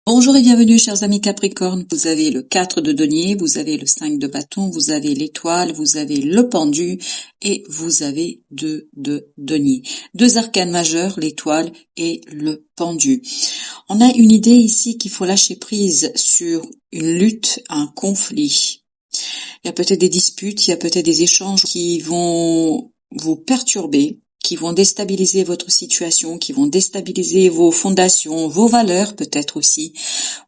Bonjour et bienvenue chers amis Capricorne, vous avez le 4 de denier, vous avez le 5 de bâton, vous avez l'étoile, vous avez le pendu et vous avez 2 de denier. Deux arcanes majeurs, l'étoile et le pendu. On a une idée ici qu'il faut lâcher prise sur une lutte, un conflit. Il y a peut-être des disputes, il y a peut-être des échanges qui vont vous perturber, qui vont déstabiliser votre situation, qui vont déstabiliser vos fondations, vos valeurs peut-être aussi,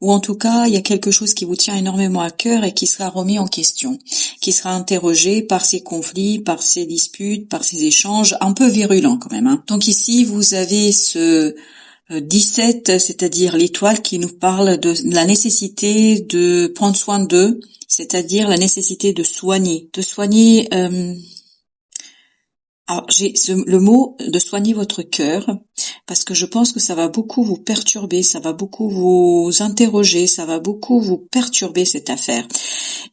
ou en tout cas, il y a quelque chose qui vous tient énormément à cœur et qui sera remis en question, qui sera interrogé par ces conflits, par ces disputes, par ces échanges un peu virulents quand même. Donc ici, vous avez ce 17, c'est-à-dire l'étoile qui nous parle de la nécessité de prendre soin d'eux, c'est-à-dire la nécessité de soigner. Alors j'ai le mot de soigner votre cœur parce que je pense que ça va beaucoup vous perturber, ça va beaucoup vous interroger, ça va beaucoup vous perturber cette affaire.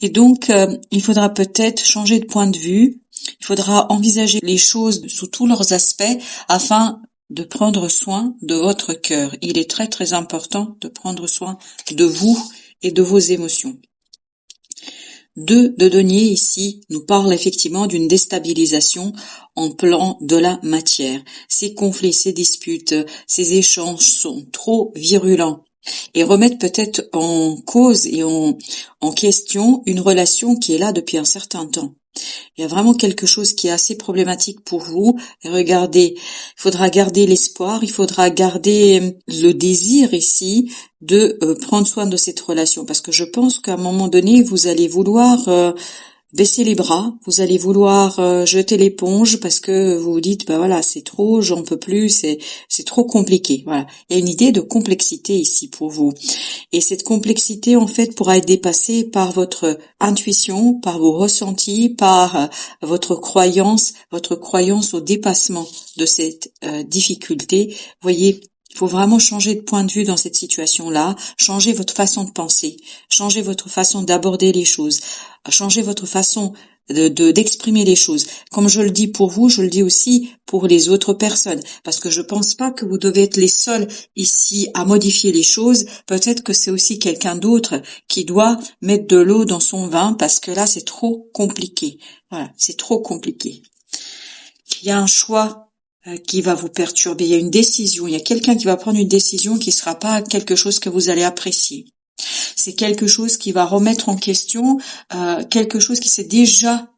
Et donc il faudra peut-être changer de point de vue, il faudra envisager les choses sous tous leurs aspects afin de prendre soin de votre cœur. Il est très très important de prendre soin de vous et de vos émotions. 2 de denier ici nous parle effectivement d'une déstabilisation en plan de la matière. Ces conflits, ces disputes, ces échanges sont trop virulents et remettent peut-être en cause et en question une relation qui est là depuis un certain temps. Il y a vraiment quelque chose qui est assez problématique pour vous. Et regardez, il faudra garder l'espoir, il faudra garder le désir ici de prendre soin de cette relation. Parce que je pense qu'à un moment donné, vous allez vouloir baisser les bras, vous allez vouloir jeter l'éponge parce que vous vous dites, bah voilà, c'est trop, j'en peux plus, c'est trop compliqué. Voilà. Il y a une idée de complexité ici pour vous. Et cette complexité, en fait, pourra être dépassée par votre intuition, par vos ressentis, par votre croyance au dépassement de cette difficulté. Vous voyez, il faut vraiment changer de point de vue dans cette situation-là, changer votre façon de penser, changer votre façon d'aborder les choses, changer votre façon d'exprimer les choses. Comme je le dis pour vous, je le dis aussi pour les autres personnes, parce que je pense pas que vous devez être les seuls ici à modifier les choses. Peut-être que c'est aussi quelqu'un d'autre qui doit mettre de l'eau dans son vin, parce que là c'est trop compliqué. Voilà, c'est trop compliqué. Il y a un choix qui va vous perturber, il y a une décision, il y a quelqu'un qui va prendre une décision qui sera pas quelque chose que vous allez apprécier. C'est quelque chose qui va remettre en question quelque chose qui s'est déjà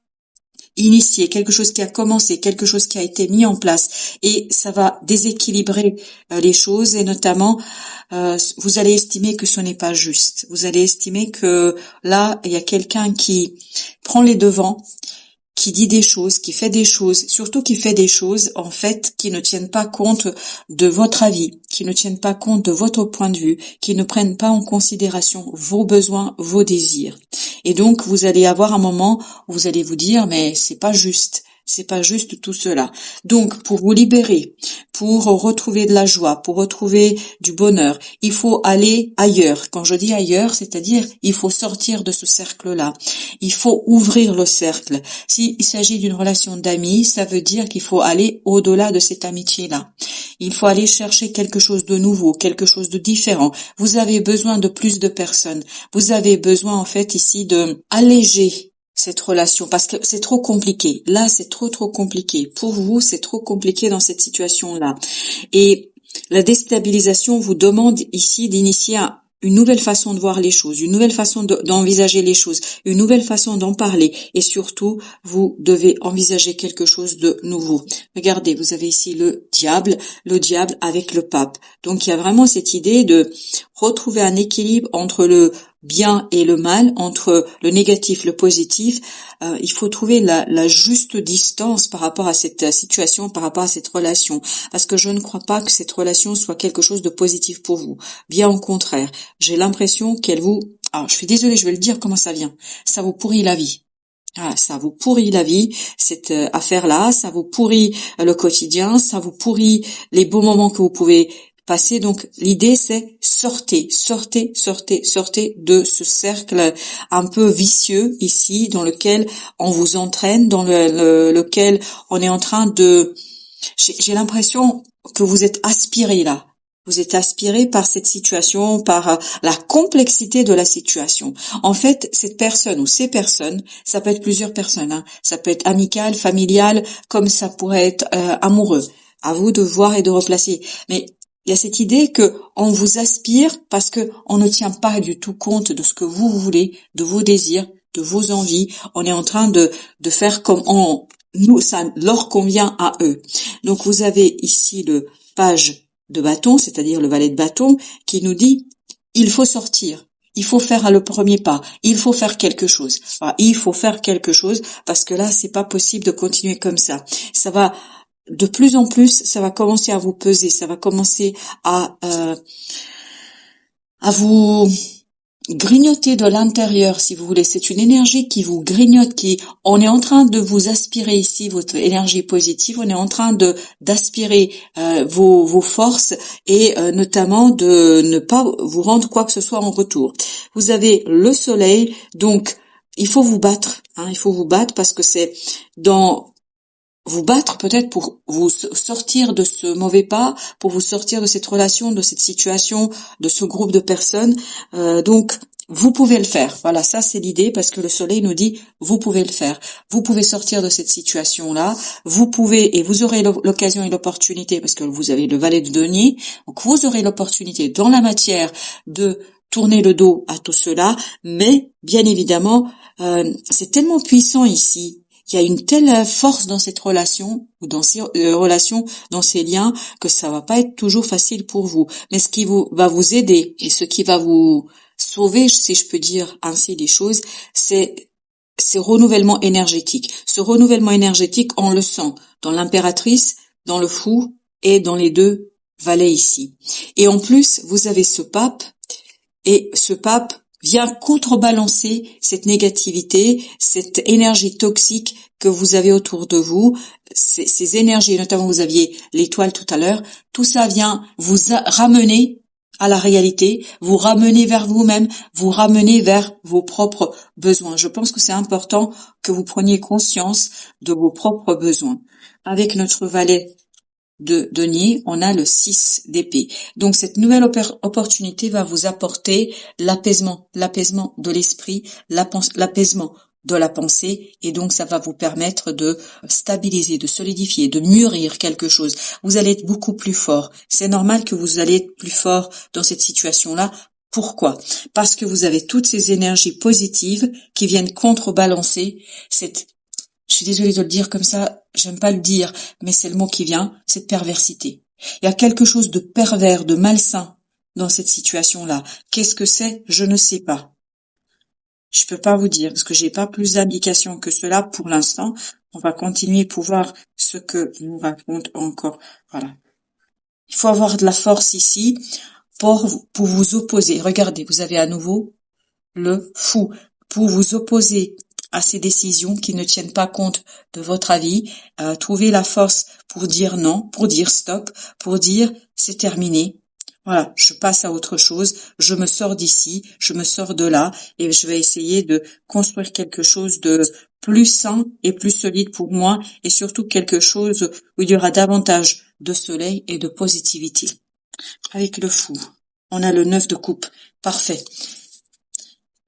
initié, quelque chose qui a commencé, quelque chose qui a été mis en place, et ça va déséquilibrer les choses, et notamment vous allez estimer que ce n'est pas juste, vous allez estimer que là il y a quelqu'un qui prend les devants, qui dit des choses, qui fait des choses, surtout qui fait des choses en fait qui ne tiennent pas compte de votre avis, qui ne tiennent pas compte de votre point de vue, qui ne prennent pas en considération vos besoins, vos désirs. Et donc vous allez avoir un moment où vous allez vous dire mais c'est pas juste tout cela. Donc pour vous libérer, pour retrouver de la joie, pour retrouver du bonheur, il faut aller ailleurs. Quand je dis ailleurs, c'est-à-dire il faut sortir de ce cercle-là. Il faut ouvrir le cercle. S'il s'agit d'une relation d'amis, ça veut dire qu'il faut aller au-delà de cette amitié-là. Il faut aller chercher quelque chose de nouveau, quelque chose de différent. Vous avez besoin de plus de personnes. Vous avez besoin en fait ici de alléger cette relation parce que c'est trop compliqué. Là, c'est trop compliqué. Pour vous, c'est trop compliqué dans cette situation-là. Et la déstabilisation vous demande ici d'initier une nouvelle façon de voir les choses, une nouvelle façon d'envisager les choses, une nouvelle façon d'en parler, et surtout, vous devez envisager quelque chose de nouveau. Regardez, vous avez ici le diable avec le pape. Donc il y a vraiment cette idée de retrouver un équilibre entre le bien et le mal, entre le négatif, le positif. Il faut trouver la juste distance par rapport à cette situation, par rapport à cette relation, parce que je ne crois pas que cette relation soit quelque chose de positif pour vous. Bien au contraire, j'ai l'impression qu'elle vous... Alors, je suis désolée, je vais le dire comment ça vient. Ça vous pourrit la vie. Ah, ça vous pourrit la vie, cette affaire-là, ça vous pourrit le quotidien, ça vous pourrit les beaux moments que vous pouvez passer. Donc l'idée c'est sortez de ce cercle un peu vicieux ici dans lequel on vous entraîne, dans lequel on est en train de... J'ai l'impression que vous êtes aspiré là. Vous êtes aspiré par cette situation, par la complexité de la situation. En fait, cette personne ou ces personnes, ça peut être plusieurs personnes, hein. Ça peut être amical, familial, comme ça pourrait être amoureux. À vous de voir et de replacer. Mais il y a cette idée que on vous aspire parce que on ne tient pas du tout compte de ce que vous voulez, de vos désirs, de vos envies. On est en train de faire comme ça leur convient à eux. Donc vous avez ici le page de bâton, c'est-à-dire le valet de bâton, qui nous dit il faut sortir, il faut faire le premier pas, il faut faire quelque chose. Enfin, il faut faire quelque chose parce que là c'est pas possible de continuer comme ça. Ça va de plus en plus, ça va commencer à vous peser, ça va commencer à vous grignoter de l'intérieur, si vous voulez. C'est une énergie qui vous grignote, on est en train de vous aspirer ici votre énergie positive, on est en train d'aspirer vos forces et notamment de ne pas vous rendre quoi que ce soit en retour. Vous avez le soleil, donc il faut vous battre, hein, il faut vous battre parce que c'est vous battre peut-être pour vous sortir de ce mauvais pas, pour vous sortir de cette relation, de cette situation, de ce groupe de personnes. Donc, vous pouvez le faire. Voilà, ça c'est l'idée parce que le soleil nous dit, vous pouvez le faire. Vous pouvez sortir de cette situation-là. Vous pouvez, et vous aurez l'occasion et l'opportunité, parce que vous avez le valet de denier, donc vous aurez l'opportunité dans la matière de tourner le dos à tout cela, mais bien évidemment, c'est tellement puissant ici. Il y a une telle force dans cette relation ou dans ces relations, dans ces liens, que ça va pas être toujours facile pour vous. Mais ce qui va vous aider et ce qui va vous sauver, si je peux dire ainsi les choses, c'est ce renouvellement énergétique. Ce renouvellement énergétique, on le sent dans l'impératrice, dans le fou et dans les deux valets ici. Et en plus, vous avez ce pape, et ce pape vient contrebalancer cette négativité, cette énergie toxique que vous avez autour de vous, ces énergies, notamment vous aviez l'étoile tout à l'heure, tout ça vient vous ramener à la réalité, vous ramener vers vous-même, vous ramener vers vos propres besoins. Je pense que c'est important que vous preniez conscience de vos propres besoins. Avec notre valet de denier, on a le 6 d'épée. Donc cette nouvelle opportunité va vous apporter l'apaisement de l'esprit, l'apaisement de la pensée, et donc ça va vous permettre de stabiliser, de solidifier, de mûrir quelque chose. Vous allez être beaucoup plus fort. C'est normal que vous allez être plus fort dans cette situation-là. Pourquoi? Parce que vous avez toutes ces énergies positives qui viennent contrebalancer je suis désolée de le dire comme ça, j'aime pas le dire, mais c'est le mot qui vient, cette perversité. Il y a quelque chose de pervers, de malsain dans cette situation-là. Qu'est-ce que c'est? Je ne sais pas. Je peux pas vous dire, parce que j'ai pas plus d'indications que cela pour l'instant. On va continuer pour voir ce que nous raconte encore. Voilà. Il faut avoir de la force ici pour vous opposer. Regardez, vous avez à nouveau le fou. Pour vous opposer à ces décisions qui ne tiennent pas compte de votre avis, trouver la force pour dire non, pour dire stop, pour dire c'est terminé. Voilà, je passe à autre chose, je me sors d'ici, je me sors de là, et je vais essayer de construire quelque chose de plus sain et plus solide pour moi, et surtout quelque chose où il y aura davantage de soleil et de positivité. Avec le fou, on a le 9 de coupe, parfait.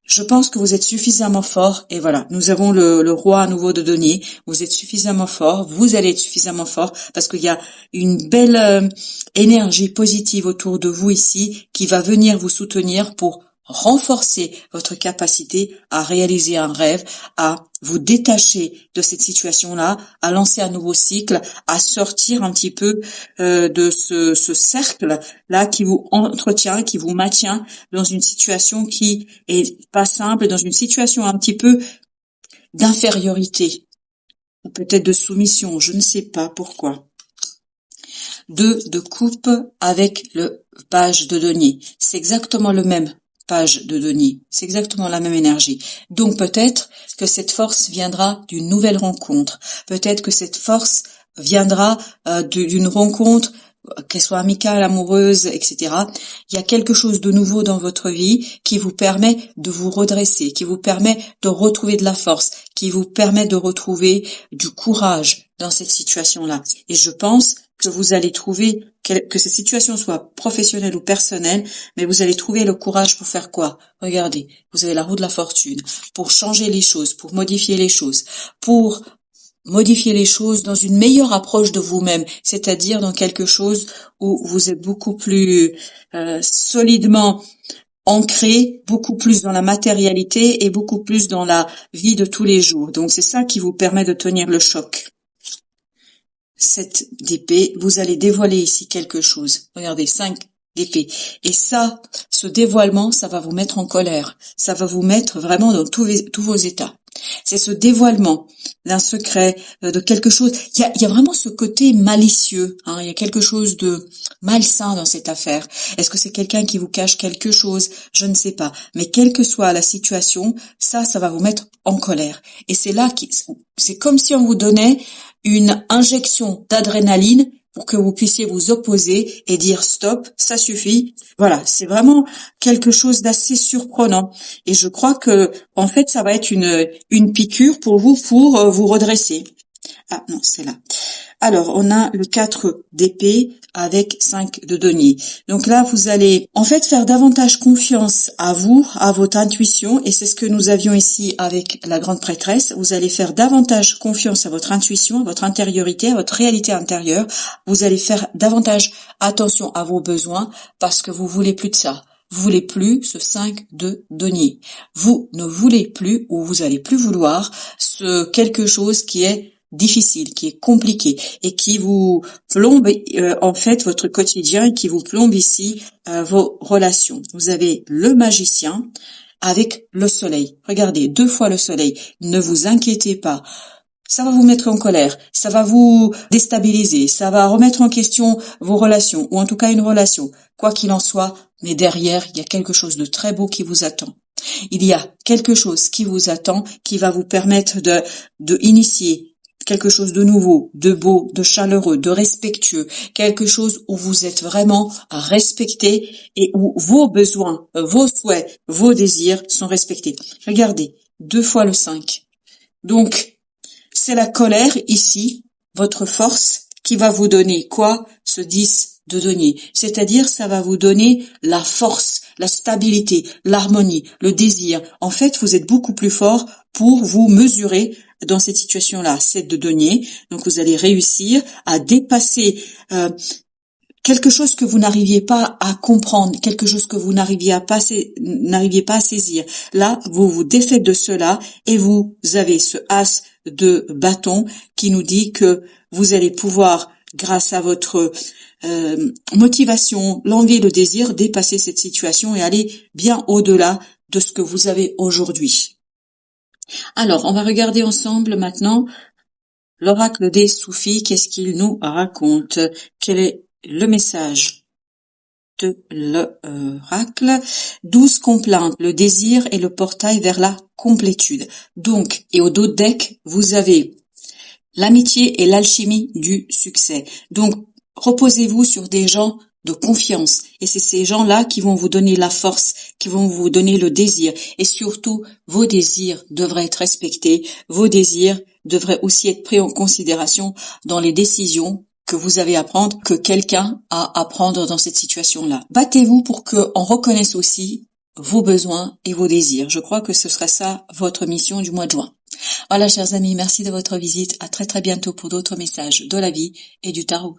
Je pense que vous êtes suffisamment fort, et voilà, nous avons le roi à nouveau de denier. Vous êtes suffisamment fort, vous allez être suffisamment fort, parce qu'il y a une belle énergie positive autour de vous ici qui va venir vous soutenir pour renforcer votre capacité à réaliser un rêve, à vous détacher de cette situation-là, à lancer un nouveau cycle, à sortir un petit peu de ce cercle-là qui vous entretient, qui vous maintient dans une situation qui est pas simple, dans une situation un petit peu d'infériorité, ou peut-être de soumission, je ne sais pas pourquoi. 2 de coupe avec le page de denier. C'est exactement le même page de denier. C'est exactement la même énergie. Donc peut-être que cette force viendra d'une nouvelle rencontre. Peut-être que cette force viendra d'une rencontre, qu'elle soit amicale, amoureuse, etc. Il y a quelque chose de nouveau dans votre vie qui vous permet de vous redresser, qui vous permet de retrouver de la force, qui vous permet de retrouver du courage dans cette situation-là. Et je pense que vous allez trouver, que cette situation soit professionnelle ou personnelle, mais vous allez trouver le courage pour faire quoi? Regardez, vous avez la roue de la fortune, pour changer les choses, pour modifier les choses, pour modifier les choses dans une meilleure approche de vous-même, c'est-à-dire dans quelque chose où vous êtes beaucoup plus solidement ancré, beaucoup plus dans la matérialité et beaucoup plus dans la vie de tous les jours. Donc c'est ça qui vous permet de tenir le choc. 7 d'épée, vous allez dévoiler ici quelque chose. Regardez, 5 d'épée. Et ça, ce dévoilement, ça va vous mettre en colère. Ça va vous mettre vraiment dans tous vos états. C'est ce dévoilement d'un secret, de quelque chose. Il y a vraiment ce côté malicieux. Il y a quelque chose de malsain dans cette affaire. Est-ce que c'est quelqu'un qui vous cache quelque chose? Je ne sais pas. Mais quelle que soit la situation, ça va vous mettre en colère. Et c'est là c'est comme si on vous donnait une injection d'adrénaline pour que vous puissiez vous opposer et dire stop, ça suffit. Voilà, c'est vraiment quelque chose d'assez surprenant. Et je crois que, en fait, ça va être une piqûre pour vous redresser. Ah non, c'est là. Alors, on a le 4 d'épée avec 5 de denier. Donc là, vous allez en fait faire davantage confiance à vous, à votre intuition, et c'est ce que nous avions ici avec la grande prêtresse. Vous allez faire davantage confiance à votre intuition, à votre intériorité, à votre réalité intérieure. Vous allez faire davantage attention à vos besoins parce que vous voulez plus de ça. Vous voulez plus ce 5 de denier. Vous ne voulez plus ou vous allez plus vouloir ce quelque chose qui est difficile, qui est compliqué et qui vous plombe en fait votre quotidien et qui vous plombe ici vos relations. Vous avez le magicien avec le soleil. Regardez, 2 fois le soleil. Ne vous inquiétez pas. Ça va vous mettre en colère, ça va vous déstabiliser, ça va remettre en question vos relations, ou en tout cas une relation. Quoi qu'il en soit, mais derrière, il y a quelque chose de très beau qui vous attend. Il y a quelque chose qui vous attend, qui va vous permettre de initier quelque chose de nouveau, de beau, de chaleureux, de respectueux, quelque chose où vous êtes vraiment respecté et où vos besoins, vos souhaits, vos désirs sont respectés. Regardez, 2 fois le 5. Donc, c'est la colère ici, votre force, qui va vous donner quoi? Ce 10 de denier. C'est-à-dire, ça va vous donner la force, la stabilité, l'harmonie, le désir. En fait, vous êtes beaucoup plus fort pour vous mesurer dans cette situation-là. 7 de denier. Donc, vous allez réussir à dépasser quelque chose que vous n'arriviez pas à comprendre, quelque chose que vous n'arriviez pas à saisir. Là, vous vous défaites de cela et vous avez ce as de bâton qui nous dit que vous allez pouvoir, grâce à votre motivation, l'envie, le désir, dépasser cette situation et aller bien au-delà de ce que vous avez aujourd'hui. Alors, on va regarder ensemble maintenant l'oracle des soufis. Qu'est-ce qu'il nous raconte? Quel est le message de l'oracle? 12 complaintes, le désir et le portail vers la complétude. Donc, et au dos de deck, vous avez l'amitié et l'alchimie du succès. Donc, reposez-vous sur des gens de confiance. Et c'est ces gens-là qui vont vous donner la force, qui vont vous donner le désir. Et surtout, vos désirs devraient être respectés. Vos désirs devraient aussi être pris en considération dans les décisions que vous avez à prendre, que quelqu'un a à prendre dans cette situation-là. Battez-vous pour qu'on reconnaisse aussi vos besoins et vos désirs. Je crois que ce sera ça votre mission du mois de juin. Voilà, chers amis, merci de votre visite. À très très bientôt pour d'autres messages de la vie et du tarot.